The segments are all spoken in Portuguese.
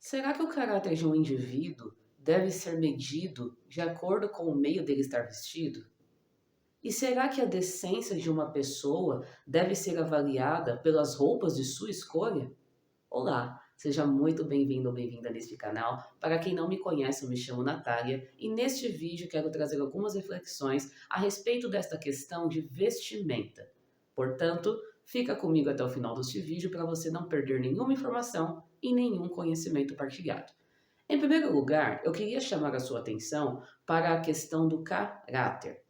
Será que o caráter de um indivíduo deve ser medido de acordo com o meio dele estar vestido? E será que a decência de uma pessoa deve ser avaliada pelas roupas de sua escolha? Olá, seja muito bem-vindo ou bem-vinda neste canal. Para quem não me conhece, eu me chamo Natália e neste vídeo quero trazer algumas reflexões a respeito desta questão de vestimenta. Portanto, fica comigo até o final deste vídeo para você não perder nenhuma informação e nenhum conhecimento partilhado. Em primeiro lugar, eu queria chamar a sua atenção para a questão do caráter.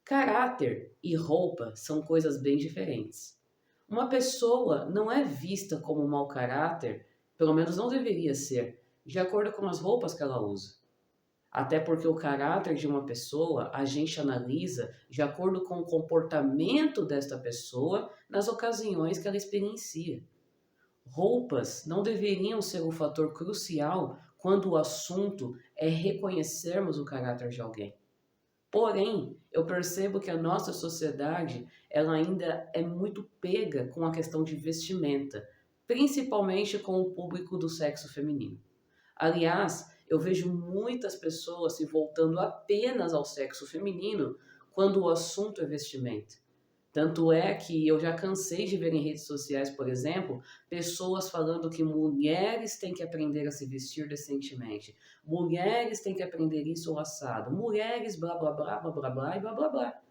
Caráter e roupa são coisas bem diferentes. Uma pessoa não é vista como mau caráter, pelo menos não deveria ser, de acordo com as roupas que ela usa. Até porque o caráter de uma pessoa a gente analisa de acordo com o comportamento desta pessoa nas ocasiões que ela experiencia. Roupas não deveriam ser o fator crucial quando o assunto é reconhecermos o caráter de alguém. Porém, eu percebo que a nossa sociedade ela ainda é muito pega com a questão de vestimenta, principalmente com o público do sexo feminino. Aliás, eu vejo muitas pessoas se voltando apenas ao sexo feminino quando o assunto é vestimenta. Tanto é que eu já cansei de ver em redes sociais, por exemplo, pessoas falando que mulheres têm que aprender a se vestir decentemente, mulheres têm que aprender isso ou assado, mulheres blá blá blá blá blá blá e blá blá blá.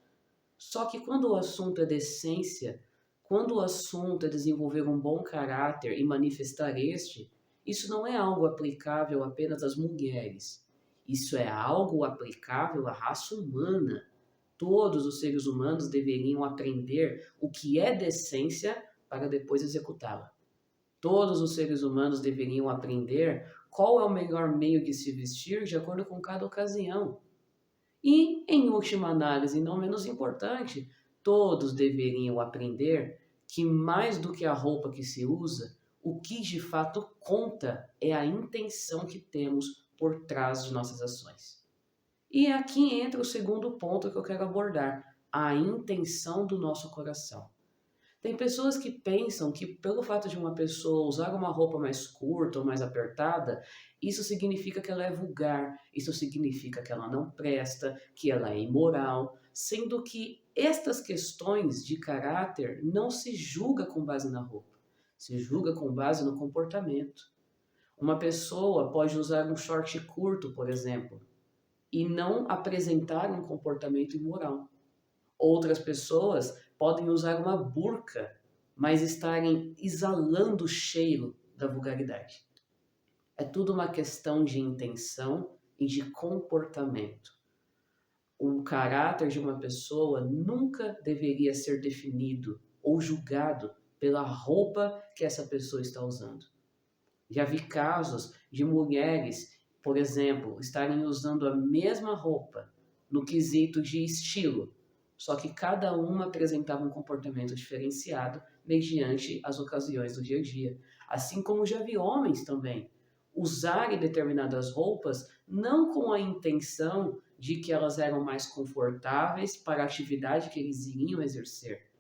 Só que quando o assunto é decência, quando o assunto é desenvolver um bom caráter e manifestar este, isso não é algo aplicável apenas às mulheres. Isso é algo aplicável à raça humana. Todos os seres humanos deveriam aprender o que é decência para depois executá-la. Todos os seres humanos deveriam aprender qual é o melhor meio de se vestir de acordo com cada ocasião. E, em última análise, não menos importante, todos deveriam aprender que mais do que a roupa que se usa, o que de fato conta é a intenção que temos por trás de nossas ações. E aqui entra o segundo ponto que eu quero abordar, a intenção do nosso coração. Tem pessoas que pensam que pelo fato de uma pessoa usar uma roupa mais curta ou mais apertada, isso significa que ela é vulgar, isso significa que ela não presta, que ela é imoral, sendo que estas questões de caráter não se julga com base na roupa, se julga com base no comportamento. Uma pessoa pode usar um short curto, por exemplo, e não apresentar um comportamento imoral. Outras pessoas podem usar uma burca, mas estarem exalando o cheiro da vulgaridade. É tudo uma questão de intenção e de comportamento. O caráter de uma pessoa nunca deveria ser definido ou julgado pela roupa que essa pessoa está usando. Já vi casos de mulheres, por exemplo, estarem usando a mesma roupa no quesito de estilo, só que cada uma apresentava um comportamento diferenciado mediante as ocasiões do dia a dia. Assim como já vi homens também usarem determinadas roupas não com a intenção de que elas eram mais confortáveis para a atividade que eles iriam exercer.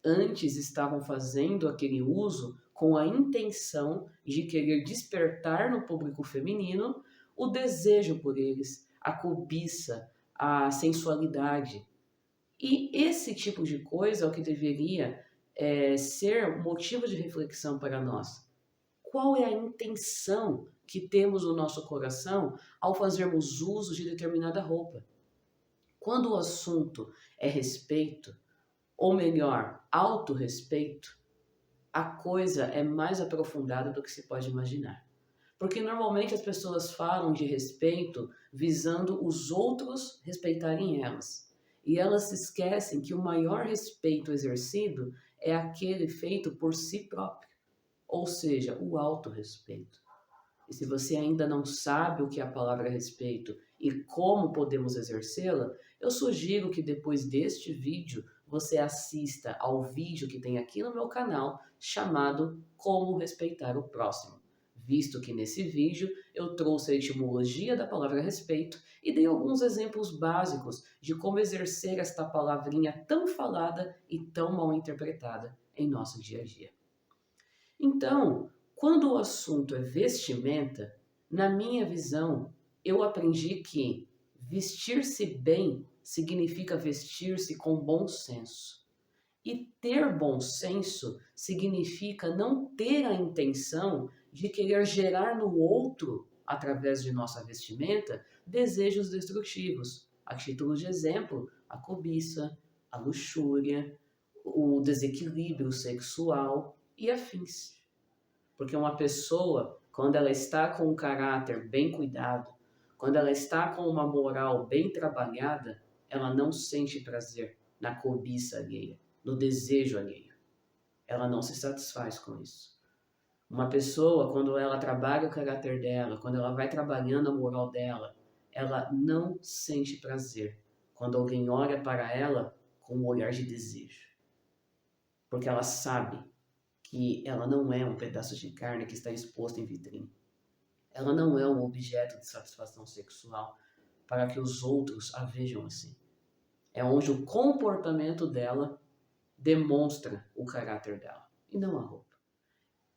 Antes estavam fazendo aquele uso com a intenção de querer despertar no público feminino o desejo por eles, a cobiça, a sensualidade. E esse tipo de coisa é o que deveria ser motivo de reflexão para nós. Qual é a intenção que temos no nosso coração ao fazermos uso de determinada roupa? Quando o assunto é respeito, ou melhor, autorrespeito, a coisa é mais aprofundada do que se pode imaginar. Porque normalmente as pessoas falam de respeito visando os outros respeitarem elas. E elas se esquecem que o maior respeito exercido é aquele feito por si próprio, ou seja, o autorrespeito. E se você ainda não sabe o que é a palavra respeito e como podemos exercê-la, eu sugiro que depois deste vídeo você assista ao vídeo que tem aqui no meu canal chamado Como Respeitar o Próximo, visto que nesse vídeo eu trouxe a etimologia da palavra respeito e dei alguns exemplos básicos de como exercer esta palavrinha tão falada e tão mal interpretada em nosso dia a dia. Então, Quando o assunto é vestimenta, na minha visão, eu aprendi que vestir-se bem significa vestir-se com bom senso. E ter bom senso significa não ter a intenção de querer gerar no outro, através de nossa vestimenta, desejos destrutivos. A título de exemplo, a cobiça, a luxúria, o desequilíbrio sexual e afins. Porque uma pessoa, quando ela está com um caráter bem cuidado, quando ela está com uma moral bem trabalhada, ela não sente prazer na cobiça alheia, no desejo alheio. Ela não se satisfaz com isso. Uma pessoa, quando ela trabalha o caráter dela, quando ela vai trabalhando a moral dela, ela não sente prazer quando alguém olha para ela com um olhar de desejo. Porque ela sabe que ela não é um pedaço de carne que está exposto em vitrine. Ela não é um objeto de satisfação sexual para que os outros a vejam assim. É onde o comportamento dela demonstra o caráter dela, e não a roupa.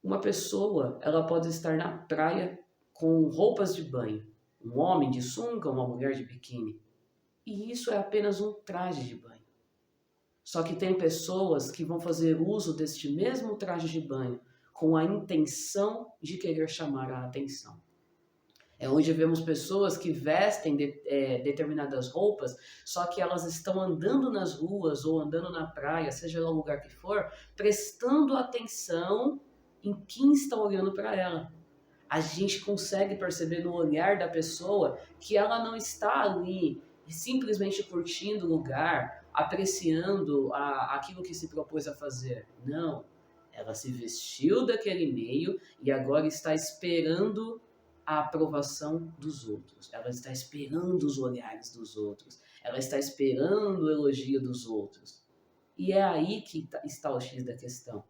Uma pessoa, ela pode estar na praia com roupas de banho. Um homem de sunga, uma mulher de biquíni. E isso é apenas um traje de banho. Só que tem pessoas que vão fazer uso deste mesmo traje de banho com a intenção de querer chamar a atenção. É onde vemos pessoas que vestem determinadas roupas, só que elas estão andando nas ruas ou andando na praia, seja lá o lugar que for, prestando atenção em quem está olhando para ela. A gente consegue perceber no olhar da pessoa que ela não está ali simplesmente curtindo o lugar, apreciando aquilo que se propôs a fazer. Não, ela se vestiu daquele meio e agora está esperando a aprovação dos outros. Ela está esperando os olhares dos outros. Ela está esperando o elogio dos outros. E é aí que está o X da questão.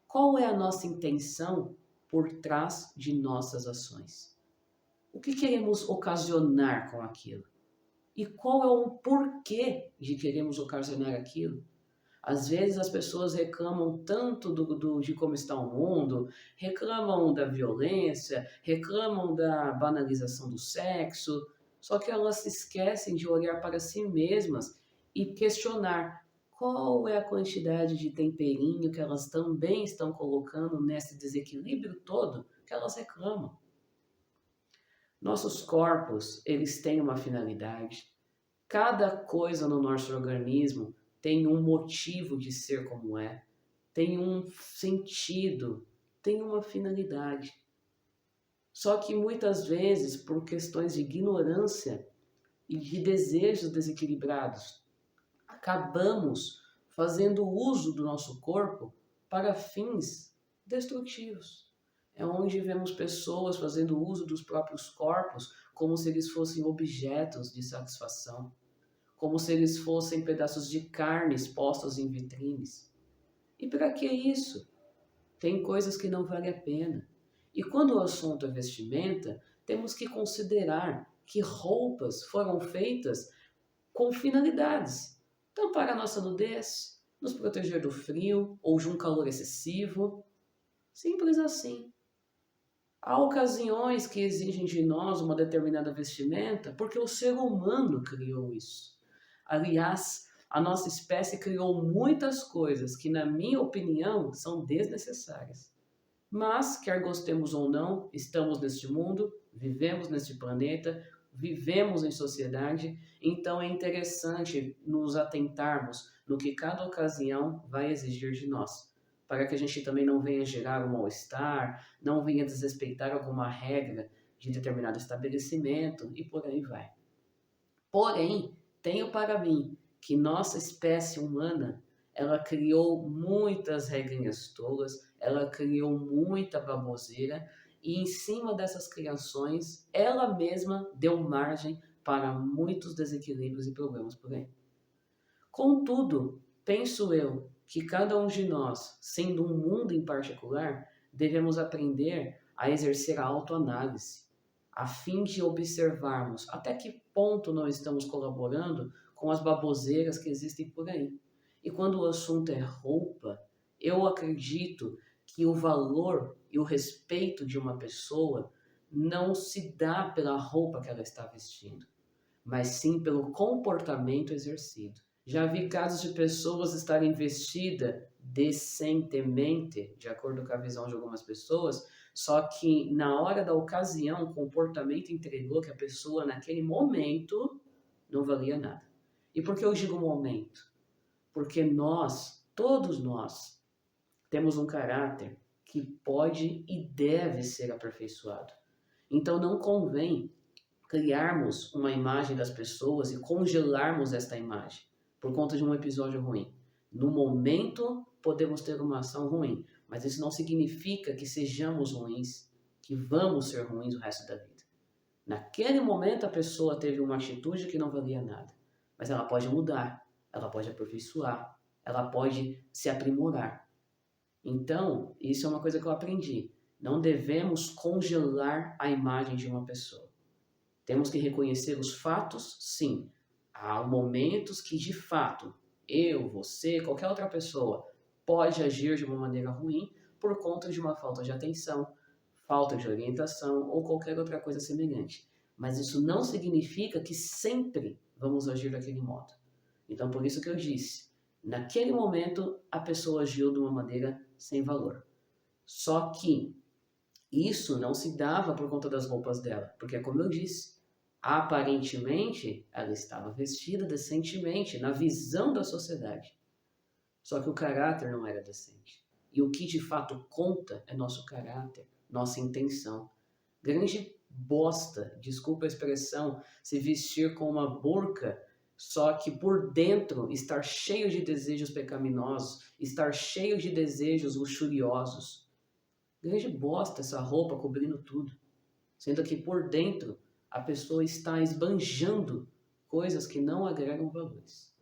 Qual é a nossa intenção por trás de nossas ações? O que queremos ocasionar com aquilo? E qual é o porquê de queremos ocasionar aquilo? Às vezes as pessoas reclamam tanto de como está o mundo, reclamam da violência, reclamam da banalização do sexo, só que elas se esquecem de olhar para si mesmas e questionar qual é a quantidade de temperinho que elas também estão colocando nesse desequilíbrio todo que elas reclamam. Nossos corpos, eles têm uma finalidade. Cada coisa no nosso organismo tem um motivo de ser como é, tem um sentido, tem uma finalidade. Só que muitas vezes, por questões de ignorância e de desejos desequilibrados, acabamos fazendo uso do nosso corpo para fins destrutivos. É onde vemos pessoas fazendo uso dos próprios corpos como se eles fossem objetos de satisfação, como se eles fossem pedaços de carne expostos em vitrines. E para que isso? Tem coisas que não valem a pena. E quando o assunto é vestimenta, temos que considerar que roupas foram feitas com finalidades. Tampar a nossa nudez, nos proteger do frio ou de um calor excessivo. Simples assim. Há ocasiões que exigem de nós uma determinada vestimenta porque o ser humano criou isso. Aliás, a nossa espécie criou muitas coisas que, na minha opinião, são desnecessárias. Mas, quer gostemos ou não, estamos neste mundo, vivemos neste planeta, vivemos em sociedade, então é interessante nos atentarmos no que cada ocasião vai exigir de nós, para que a gente também não venha gerar um mal-estar, não venha desrespeitar alguma regra de determinado estabelecimento e por aí vai. Porém, tenho para mim que nossa espécie humana, ela criou muitas regrinhas tolas, ela criou muita baboseira e em cima dessas criações, ela mesma deu margem para muitos desequilíbrios e problemas por aí. Contudo, penso eu que cada um de nós, sendo um mundo em particular, devemos aprender a exercer a autoanálise, a fim de observarmos até que ponto não estamos colaborando com as baboseiras que existem por aí. E quando o assunto é roupa, eu acredito que o valor e o respeito de uma pessoa não se dá pela roupa que ela está vestindo, mas sim pelo comportamento exercido. Já vi casos de pessoas estarem vestidas decentemente, de acordo com a visão de algumas pessoas, só que na hora da ocasião, o comportamento entregou que a pessoa naquele momento não valia nada. E por que eu digo momento? Porque nós, todos nós, temos um caráter que pode e deve ser aperfeiçoado. Então não convém criarmos uma imagem das pessoas e congelarmos esta imagem por conta de um episódio ruim. No momento, podemos ter uma ação ruim, mas isso não significa que sejamos ruins, que vamos ser ruins o resto da vida. Naquele momento, a pessoa teve uma atitude que não valia nada, mas ela pode mudar, ela pode aperfeiçoar, ela pode se aprimorar. Então, isso é uma coisa que eu aprendi. Não devemos congelar a imagem de uma pessoa. Temos que reconhecer os fatos, sim. Há momentos que, de fato, eu, você, qualquer outra pessoa pode agir de uma maneira ruim por conta de uma falta de atenção, falta de orientação ou qualquer outra coisa semelhante. Mas isso não significa que sempre vamos agir daquele modo. Então, por isso que eu disse, naquele momento a pessoa agiu de uma maneira sem valor. Só que isso não se dava por conta das roupas dela, porque como eu disse, aparentemente ela estava vestida decentemente na visão da sociedade. Só que o caráter não era decente. E o que de fato conta é nosso caráter, nossa intenção. Grande bosta, desculpa a expressão, se vestir com uma burca, só que por dentro estar cheio de desejos pecaminosos, estar cheio de desejos luxuriosos. Grande bosta essa roupa cobrindo tudo, sendo que por dentro a pessoa está esbanjando coisas que não agregam valores.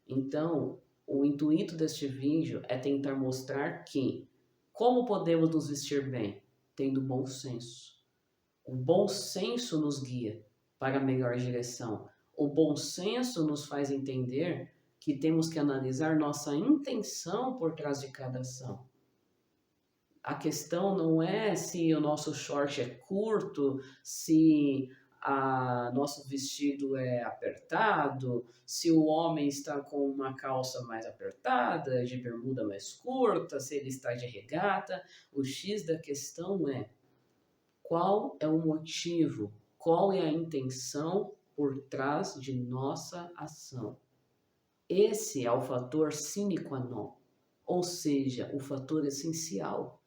Então, o intuito deste vídeo é tentar mostrar que como podemos nos vestir bem? Tendo bom senso. O bom senso nos guia para a melhor direção. O bom senso nos faz entender que temos que analisar nossa intenção por trás de cada ação. A questão não é se o nosso short é curto, se nosso vestido é apertado, se o homem está com uma calça mais apertada, de bermuda mais curta, se ele está de regata. O X da questão é qual é o motivo, qual é a intenção por trás de nossa ação. Esse é o fator sine qua non, ou seja, o fator essencial.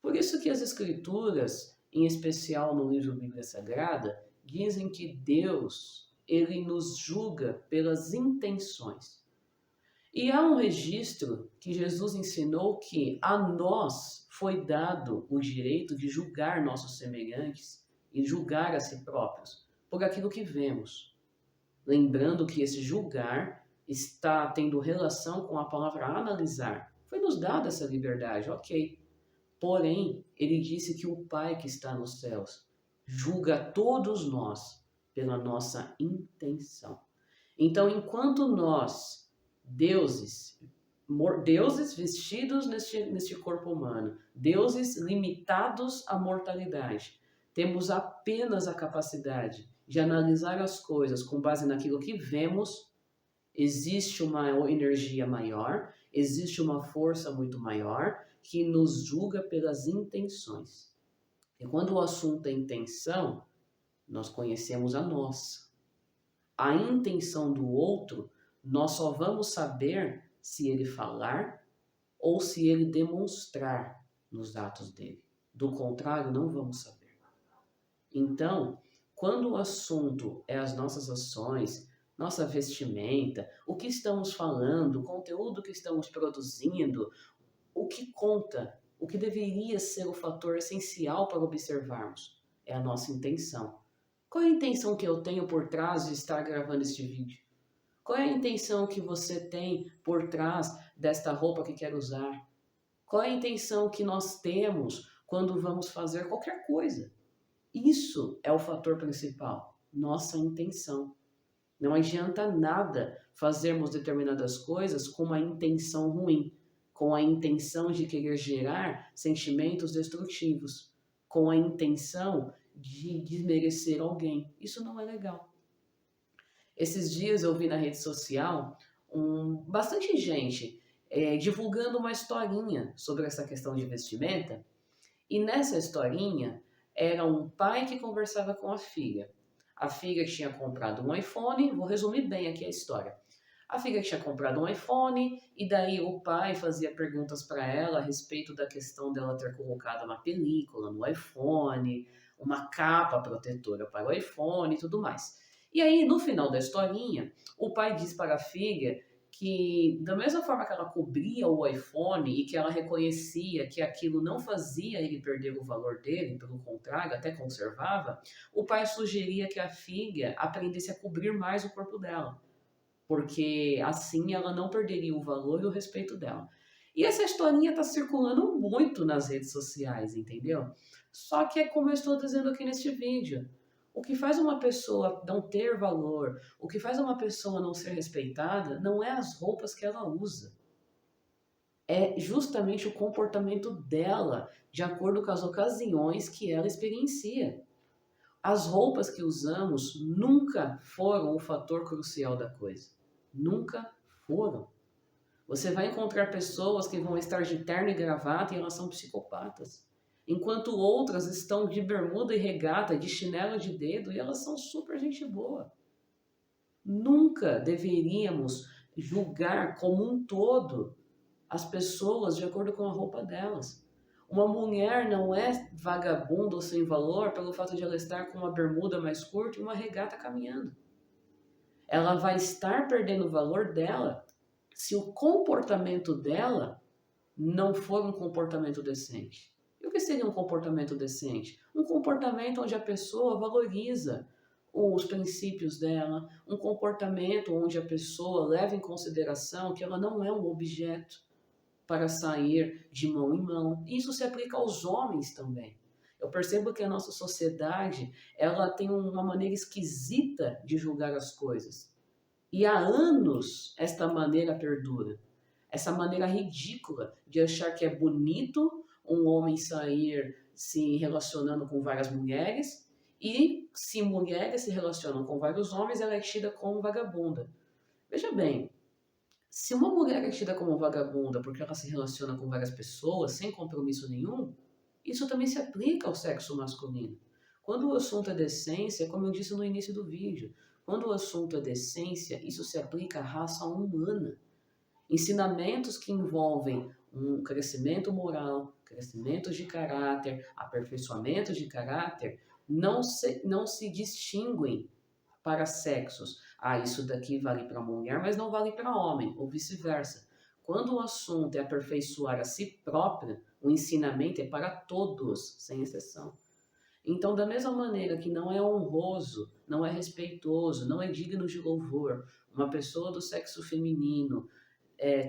Por isso que as Escrituras, em especial no livro Bíblia Sagrada, dizem que Deus, ele nos julga pelas intenções. E há um registro que Jesus ensinou que a nós foi dado o direito de julgar nossos semelhantes e julgar a si próprios por aquilo que vemos. Lembrando que esse julgar está tendo relação com a palavra analisar. Foi nos dada essa liberdade, ok. Porém, ele disse que o Pai que está nos céus julga todos nós pela nossa intenção. Então, enquanto nós, deuses vestidos neste corpo humano, deuses limitados à mortalidade, temos apenas a capacidade de analisar as coisas com base naquilo que vemos, existe uma energia maior, existe uma força muito maior, que nos julga pelas intenções. E quando o assunto é intenção, nós conhecemos a nossa. A intenção do outro, nós só vamos saber se ele falar ou se ele demonstrar nos atos dele. Do contrário, não vamos saber. Então, quando o assunto é as nossas ações, nossa vestimenta, o que estamos falando, o conteúdo que estamos produzindo, o que conta, o que deveria ser o fator essencial para observarmos, é a nossa intenção. Qual é a intenção que eu tenho por trás de estar gravando este vídeo? Qual é a intenção que você tem por trás desta roupa que quer usar? Qual é a intenção que nós temos quando vamos fazer qualquer coisa? Isso é o fator principal, nossa intenção. Não adianta nada fazermos determinadas coisas com uma intenção ruim. com a intenção de querer gerar sentimentos destrutivos, com a intenção de desmerecer alguém. Isso não é legal. Esses dias eu vi na rede social bastante gente divulgando uma historinha sobre essa questão de vestimenta, e nessa historinha era um pai que conversava com a filha. A filha tinha comprado um iPhone, vou resumir bem aqui a história. A filha tinha comprado um iPhone e daí o pai fazia perguntas para ela a respeito da questão dela ter colocado uma película no iPhone, uma capa protetora para o iPhone e tudo mais. E aí, no final da historinha, o pai diz para a filha que, da mesma forma que ela cobria o iPhone e que ela reconhecia que aquilo não fazia ele perder o valor dele, pelo contrário, até conservava, o pai sugeria que a filha aprendesse a cobrir mais o corpo dela, porque assim ela não perderia o valor e o respeito dela. E essa historinha está circulando muito nas redes sociais, entendeu? Só que é como eu estou dizendo aqui neste vídeo. O que faz uma pessoa não ter valor, o que faz uma pessoa não ser respeitada, não é as roupas que ela usa. É justamente o comportamento dela, de acordo com as ocasiões que ela experiencia. As roupas que usamos nunca foram o fator crucial da coisa. Nunca foram. Você vai encontrar pessoas que vão estar de terno e gravata e elas são psicopatas. Enquanto outras estão de bermuda e regata, de chinelo de dedo e elas são super gente boa. Nunca deveríamos julgar como um todo as pessoas de acordo com a roupa delas. Uma mulher não é vagabunda ou sem valor pelo fato de ela estar com uma bermuda mais curta e uma regata caminhando. Ela vai estar perdendo o valor dela se o comportamento dela não for um comportamento decente. E o que seria um comportamento decente? Um comportamento onde a pessoa valoriza os princípios dela, um comportamento onde a pessoa leva em consideração que ela não é um objeto para sair de mão em mão. Isso se aplica aos homens também. Eu percebo que a nossa sociedade ela tem uma maneira esquisita de julgar as coisas. E há anos esta maneira perdura. Essa maneira ridícula de achar que é bonito um homem sair se relacionando com várias mulheres e se mulheres se relacionam com vários homens, ela é tida como vagabunda. Veja bem, se uma mulher é tida como vagabunda porque ela se relaciona com várias pessoas sem compromisso nenhum, isso também se aplica ao sexo masculino. Quando o assunto é decência, como eu disse no início do vídeo, quando o assunto é decência, isso se aplica à raça humana. Ensinamentos que envolvem um crescimento moral, crescimento de caráter, aperfeiçoamento de caráter, não se distinguem para sexos. Ah, isso daqui vale para mulher, mas não vale para homem, ou vice-versa. Quando o assunto é aperfeiçoar a si próprio, o ensinamento é para todos, sem exceção. Então, da mesma maneira que não é honroso, não é respeitoso, não é digno de louvor, uma pessoa do sexo feminino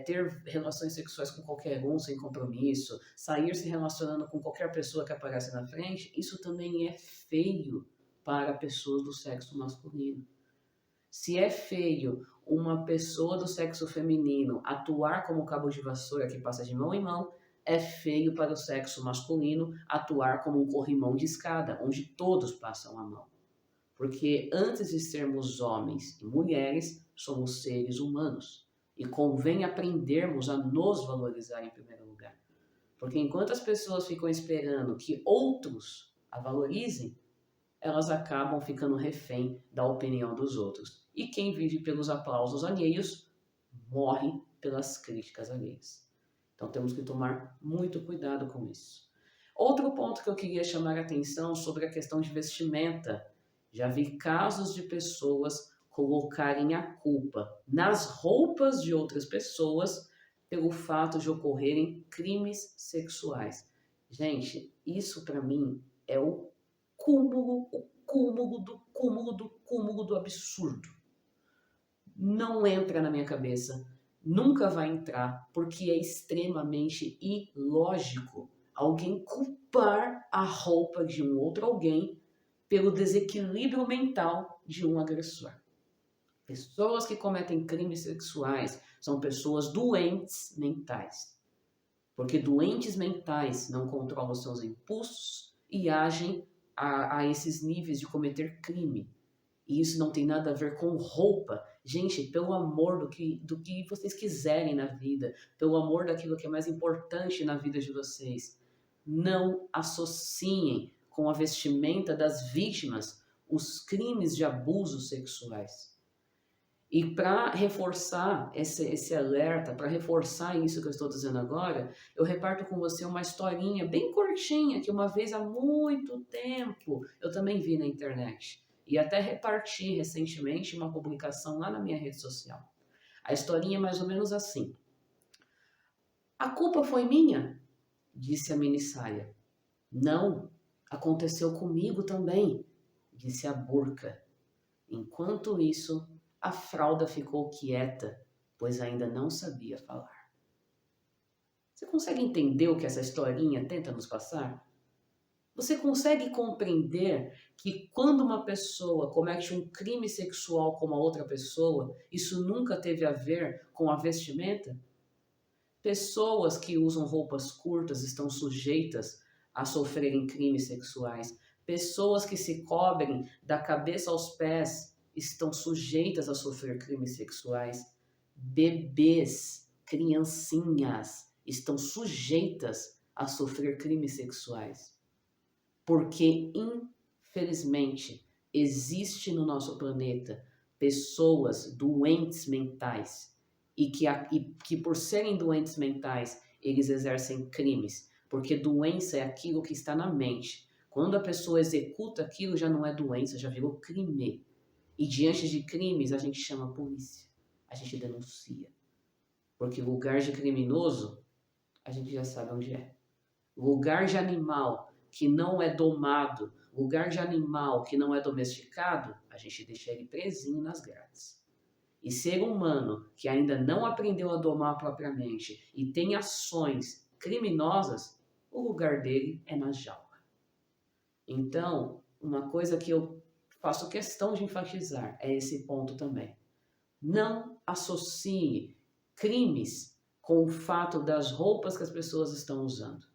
ter relações sexuais com qualquer um sem compromisso, sair se relacionando com qualquer pessoa que aparece na frente, isso também é feio para pessoas do sexo masculino. Se é feio uma pessoa do sexo feminino atuar como cabo de vassoura que passa de mão em mão, é feio para o sexo masculino atuar como um corrimão de escada, onde todos passam a mão. Porque antes de sermos homens e mulheres, somos seres humanos. E convém aprendermos a nos valorizar em primeiro lugar. Porque enquanto as pessoas ficam esperando que outros a valorizem, elas acabam ficando refém da opinião dos outros. E quem vive pelos aplausos alheios, morre pelas críticas alheias. Então temos que tomar muito cuidado com isso. Outro ponto que eu queria chamar a atenção sobre a questão de vestimenta. Já vi casos de pessoas colocarem a culpa nas roupas de outras pessoas pelo fato de ocorrerem crimes sexuais. Gente, isso para mim é o cúmulo do absurdo. Não entra na minha cabeça, nunca vai entrar, porque é extremamente ilógico alguém culpar a roupa de um outro alguém pelo desequilíbrio mental de um agressor. Pessoas que cometem crimes sexuais são pessoas doentes mentais. Porque doentes mentais não controlam seus impulsos e agem a esses níveis de cometer crime. E isso não tem nada a ver com roupa. Gente, pelo amor do que vocês quiserem na vida, pelo amor daquilo que é mais importante na vida de vocês, não associem com a vestimenta das vítimas os crimes de abusos sexuais. E para reforçar esse alerta, para reforçar isso que eu estou dizendo agora, eu reparto com você uma historinha bem curtinha que uma vez há muito tempo eu também vi na internet. E até reparti recentemente uma publicação lá na minha rede social. A historinha é mais ou menos assim. A culpa foi minha, disse a minissaia. Não, aconteceu comigo também, disse a burca. Enquanto isso, a fralda ficou quieta, pois ainda não sabia falar. Você consegue entender o que essa historinha tenta nos passar? Você consegue compreender que quando uma pessoa comete um crime sexual com uma outra pessoa, isso nunca teve a ver com a vestimenta? Pessoas que usam roupas curtas estão sujeitas a sofrerem crimes sexuais. Pessoas que se cobrem da cabeça aos pés estão sujeitas a sofrer crimes sexuais. Bebês, criancinhas estão sujeitas a sofrer crimes sexuais. Porque, infelizmente, existe no nosso planeta pessoas doentes mentais e que por serem doentes mentais, eles exercem crimes. Porque doença é aquilo que está na mente. Quando a pessoa executa aquilo, já não é doença, já virou crime. E diante de crimes, a gente chama a polícia. A gente denuncia. Porque lugar de criminoso, a gente já sabe onde é. Lugar de animal que não é domado, lugar de animal que não é domesticado, a gente deixa ele presinho nas grades. E ser humano que ainda não aprendeu a domar propriamente e tem ações criminosas, o lugar dele é na jaula. Então, uma coisa que eu faço questão de enfatizar é esse ponto também. Não associe crimes com o fato das roupas que as pessoas estão usando.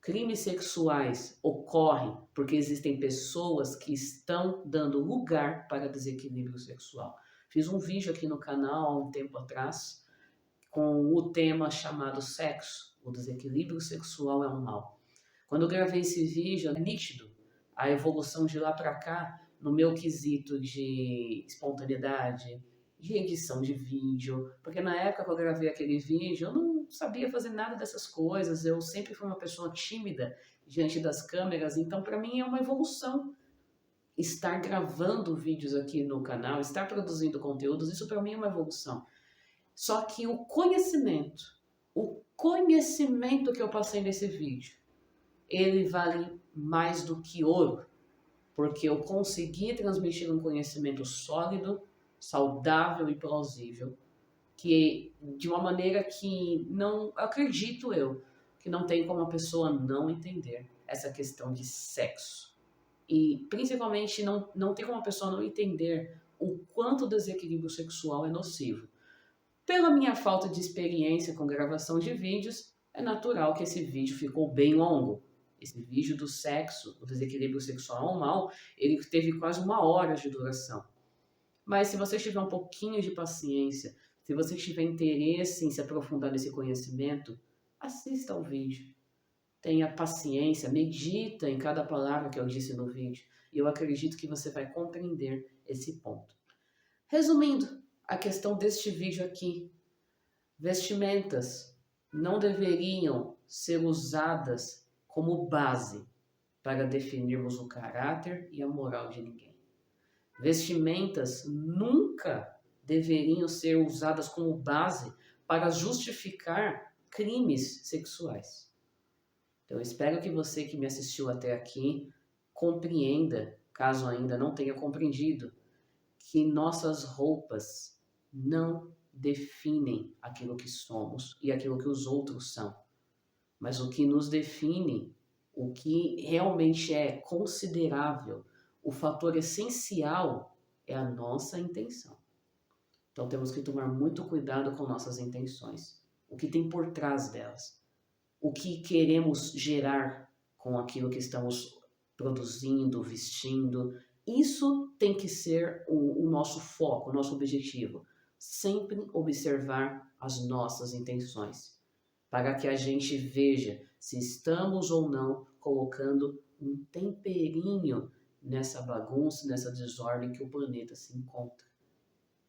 Crimes sexuais ocorrem porque existem pessoas que estão dando lugar para desequilíbrio sexual. Fiz um vídeo aqui no canal há um tempo atrás com o tema chamado sexo. O desequilíbrio sexual é um mal. Quando eu gravei esse vídeo, é nítido a evolução de lá para cá no meu quesito de espontaneidade, de edição de vídeo, porque na época que eu gravei aquele vídeo, eu não sabia fazer nada dessas coisas, eu sempre fui uma pessoa tímida diante das câmeras, então para mim é uma evolução estar gravando vídeos aqui no canal, estar produzindo conteúdos, isso para mim é uma evolução. Só que o conhecimento que eu passei nesse vídeo, ele vale mais do que ouro, porque eu consegui transmitir um conhecimento sólido, saudável e plausível, que de uma maneira que não acredito eu, que não tem como a pessoa não entender essa questão de sexo. E principalmente não tem como a pessoa não entender o quanto o desequilíbrio sexual é nocivo. Pela minha falta de experiência com gravação de vídeos, é natural que esse vídeo ficou bem longo. Esse vídeo do sexo, o desequilíbrio sexual ao mal, ele teve quase 1 hora de duração. Mas se você tiver um pouquinho de paciência, se você tiver interesse em se aprofundar nesse conhecimento, assista ao vídeo. Tenha paciência, medita em cada palavra que eu disse no vídeo. E eu acredito que você vai compreender esse ponto. Resumindo, a questão deste vídeo aqui. Vestimentas não deveriam ser usadas como base para definirmos o caráter e a moral de ninguém. Vestimentas nunca deveriam ser usadas como base para justificar crimes sexuais. Então, eu espero que você que me assistiu até aqui compreenda, caso ainda não tenha compreendido, que nossas roupas não definem aquilo que somos e aquilo que os outros são. Mas o que nos define, o que realmente é considerável, o fator essencial é a nossa intenção. Então temos que tomar muito cuidado com nossas intenções. O que tem por trás delas. o que queremos gerar com aquilo que estamos produzindo, vestindo. Isso tem que ser o nosso foco, o nosso objetivo. Sempre observar as nossas intenções, para que a gente veja se estamos ou não colocando um temperinho nessa bagunça, nessa desordem que o planeta se encontra.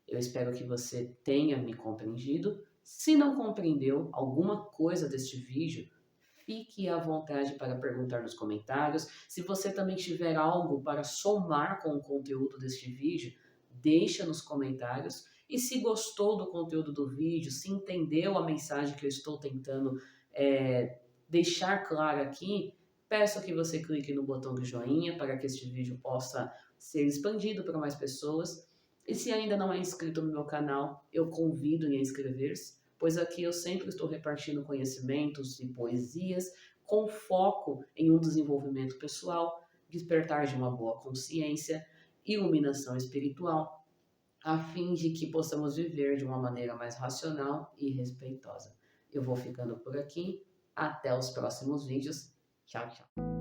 Eu espero que você tenha me compreendido. Se não compreendeu alguma coisa deste vídeo, fique à vontade para perguntar nos comentários. Se você também tiver algo para somar com o conteúdo deste vídeo, deixa nos comentários. E se gostou do conteúdo do vídeo, se entendeu a mensagem que eu estou tentando deixar clara aqui, peço que você clique no botão do joinha para que este vídeo possa ser expandido para mais pessoas. E se ainda não é inscrito no meu canal, eu convido a inscrever-se, pois aqui eu sempre estou repartindo conhecimentos e poesias com foco em um desenvolvimento pessoal, despertar de uma boa consciência, iluminação espiritual, a fim de que possamos viver de uma maneira mais racional e respeitosa. Eu vou ficando por aqui. Até os próximos vídeos. Tchau, tchau.